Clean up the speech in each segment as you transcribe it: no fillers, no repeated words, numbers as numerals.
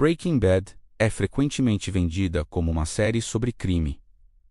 Breaking Bad é frequentemente vendida como uma série sobre crime,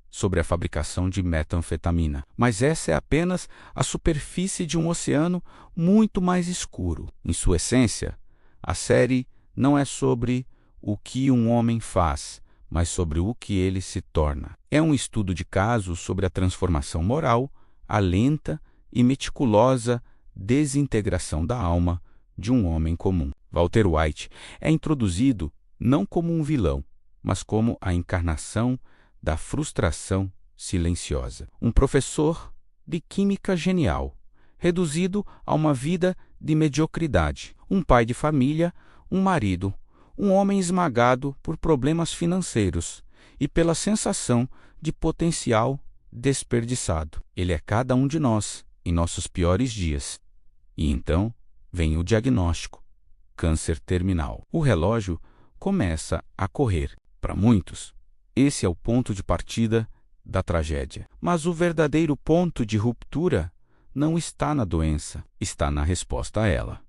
sobre a fabricação de metanfetamina. Mas essa é apenas a superfície de um oceano muito mais escuro. Em sua essência, a série não é sobre o que um homem faz, mas sobre o que ele se torna. É um estudo de caso sobre a transformação moral, a lenta e meticulosa desintegração da alma de um homem comum. Walter White é introduzido não como um vilão, mas como a encarnação da frustração silenciosa. Um professor de química genial, reduzido a uma vida de mediocridade. Um pai de família, um marido, um homem esmagado por problemas financeiros e pela sensação de potencial desperdiçado. Ele é cada um de nós em nossos piores dias. E então vem o diagnóstico: câncer terminal. O relógio começa a correr. Para muitos, esse é o ponto de partida da tragédia. Mas o verdadeiro ponto de ruptura não está na doença, está na resposta a ela.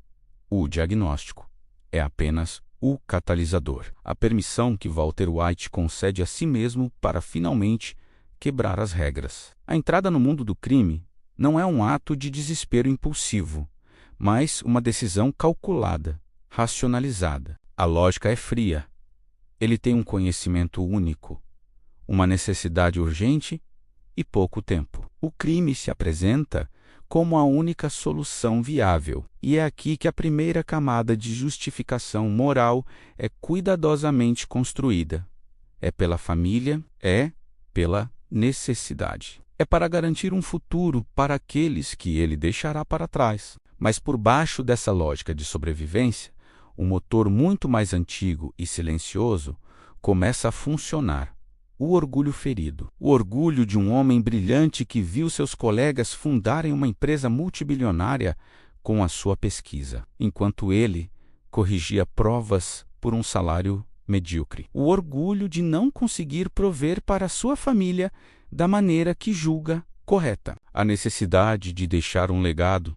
O diagnóstico é apenas o catalisador, a permissão que Walter White concede a si mesmo para finalmente quebrar as regras. A entrada no mundo do crime não é um ato de desespero impulsivo, mas uma decisão calculada, racionalizada. A lógica é fria. Ele tem um conhecimento único, uma necessidade urgente e pouco tempo. O crime se apresenta como a única solução viável, e é aqui que a primeira camada de justificação moral é cuidadosamente construída. É pela família, é pela necessidade. É para garantir um futuro para aqueles que ele deixará para trás. Mas por baixo dessa lógica de sobrevivência, um motor muito mais antigo e silencioso começa a funcionar. O orgulho ferido. O orgulho de um homem brilhante que viu seus colegas fundarem uma empresa multibilionária com a sua pesquisa, enquanto ele corrigia provas por um salário medíocre. O orgulho de não conseguir prover para sua família da maneira que julga correta. A necessidade de deixar um legado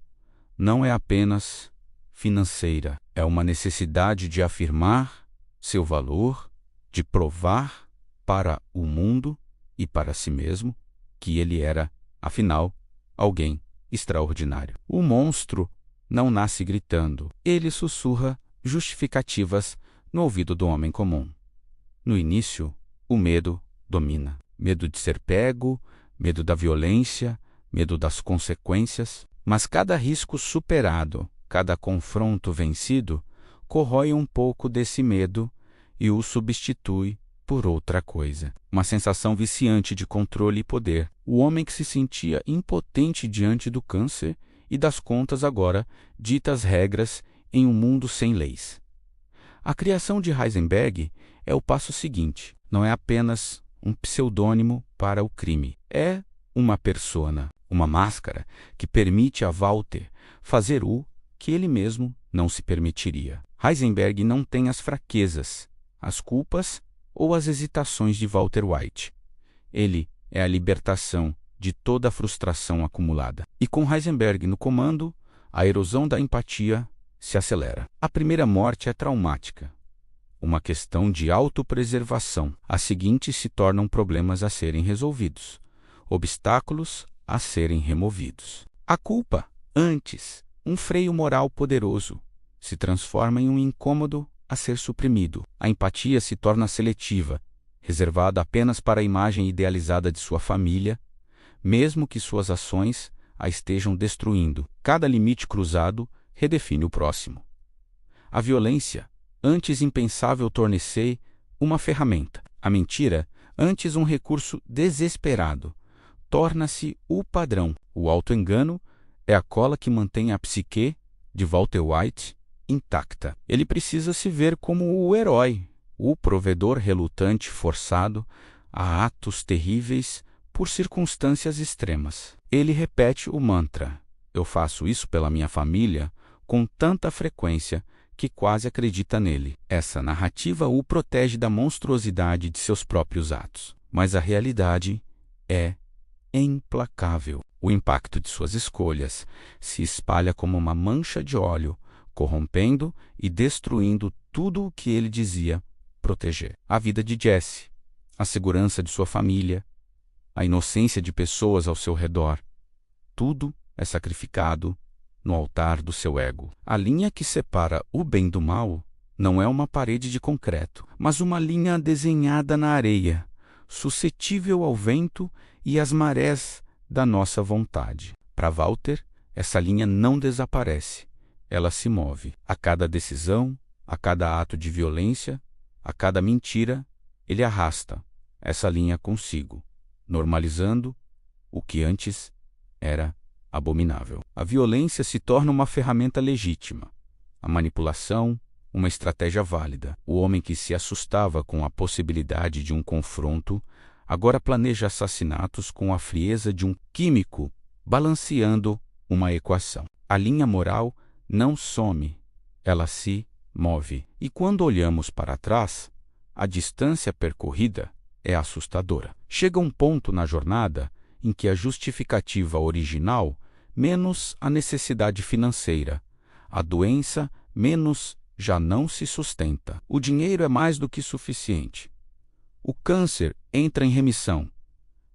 não é apenas financeira, é uma necessidade de afirmar seu valor, de provar para o mundo e para si mesmo que ele era, afinal, alguém extraordinário. O monstro não nasce gritando, ele sussurra justificativas no ouvido do homem comum. No início, o medo domina. Medo de ser pego, medo da violência, medo das consequências. Mas cada risco superado, cada confronto vencido, corrói um pouco desse medo e o substitui por outra coisa. Uma sensação viciante de controle e poder. O homem que se sentia impotente diante do câncer e das contas agora dita as regras em um mundo sem leis. A criação de Heisenberg é o passo seguinte. Não é apenas um pseudônimo para o crime. É uma persona, uma máscara que permite a Walter fazer o que ele mesmo não se permitiria. Heisenberg não tem as fraquezas, as culpas ou as hesitações de Walter White. Ele é a libertação de toda a frustração acumulada. E com Heisenberg no comando, a erosão da empatia se acelera. A primeira morte é traumática, uma questão de autopreservação. As seguintes se tornam problemas a serem resolvidos, obstáculos a serem removidos. A culpa, antes um freio moral poderoso, se transforma em um incômodo a ser suprimido. A empatia se torna seletiva, reservada apenas para a imagem idealizada de sua família, mesmo que suas ações a estejam destruindo. Cada limite cruzado redefine o próximo. A violência, antes impensável, torna-se uma ferramenta. A mentira, antes um recurso desesperado, torna-se o padrão. O auto-engano é a cola que mantém a psique de Walter White intacta. Ele precisa se ver como o herói, o provedor relutante forçado a atos terríveis por circunstâncias extremas. Ele repete o mantra: eu faço isso pela minha família, com tanta frequência que quase acredita nele. Essa narrativa o protege da monstruosidade de seus próprios atos. Mas a realidade é implacável. O impacto de suas escolhas se espalha como uma mancha de óleo, corrompendo e destruindo tudo o que ele dizia proteger. A vida de Jesse, a segurança de sua família, a inocência de pessoas ao seu redor. Tudo é sacrificado no altar do seu ego. A linha que separa o bem do mal não é uma parede de concreto, mas uma linha desenhada na areia, suscetível ao vento e às marés da nossa vontade. Para Walter, essa linha não desaparece, ela se move. A cada decisão, a cada ato de violência, a cada mentira, ele arrasta essa linha consigo, normalizando o que antes era abominável. A violência se torna uma ferramenta legítima, a manipulação, uma estratégia válida. O homem que se assustava com a possibilidade de um confronto, agora planeja assassinatos com a frieza de um químico balanceando uma equação. A linha moral não some, ela se move. E quando olhamos para trás, a distância percorrida é assustadora. Chega um ponto na jornada em que a justificativa original, menos a necessidade financeira, a doença, menos já não se sustenta. O dinheiro é mais do que suficiente. O câncer entra em remissão,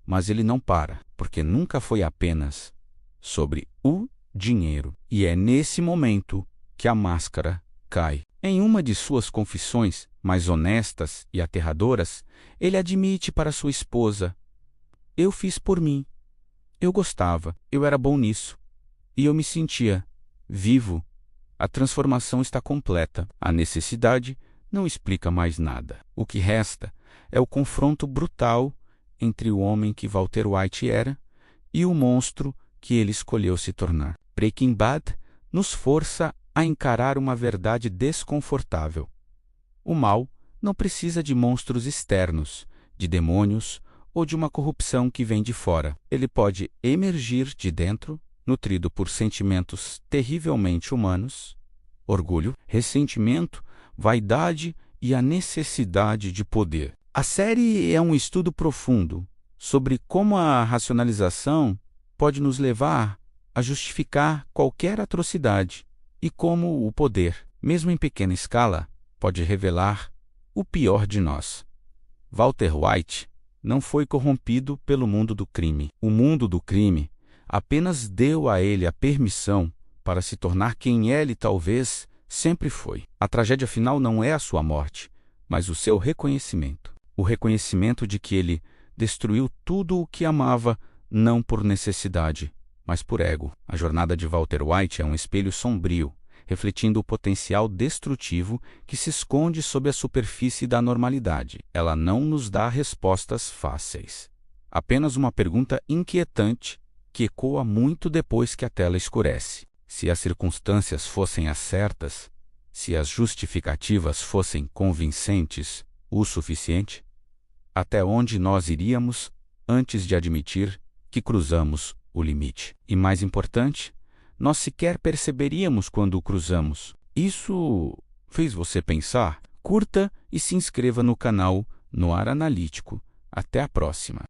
mas ele não para, porque nunca foi apenas sobre o dinheiro. E é nesse momento que a máscara cai. Em uma de suas confissões mais honestas e aterradoras, ele admite para sua esposa: "Eu fiz por mim. Eu gostava, eu era bom nisso. E eu me sentia vivo. A transformação está completa. A necessidade não explica mais nada. O que resta é o confronto brutal entre o homem que Walter White era e o monstro que ele escolheu se tornar. Breaking Bad nos força a encarar uma verdade desconfortável. O mal não precisa de monstros externos, de demônios ou de uma corrupção que vem de fora. Ele pode emergir de dentro, nutrido por sentimentos terrivelmente humanos, orgulho, ressentimento, vaidade e a necessidade de poder. A série é um estudo profundo sobre como a racionalização pode nos levar a justificar qualquer atrocidade e como o poder, mesmo em pequena escala, pode revelar o pior de nós. Walter White não foi corrompido pelo mundo do crime. O mundo do crime apenas deu a ele a permissão para se tornar quem ele talvez sempre foi. A tragédia final não é a sua morte, mas o seu reconhecimento. O reconhecimento de que ele destruiu tudo o que amava, não por necessidade, mas por ego. A jornada de Walter White é um espelho sombrio, refletindo o potencial destrutivo que se esconde sob a superfície da normalidade. Ela não nos dá respostas fáceis. Apenas uma pergunta inquietante que ecoa muito depois que a tela escurece. Se as circunstâncias fossem as certas, se as justificativas fossem convincentes o suficiente, até onde nós iríamos antes de admitir que cruzamos o limite? E mais importante, nós sequer perceberíamos quando o cruzamos. Isso fez você pensar? Curta e se inscreva no canal Noir Analítico. Até a próxima!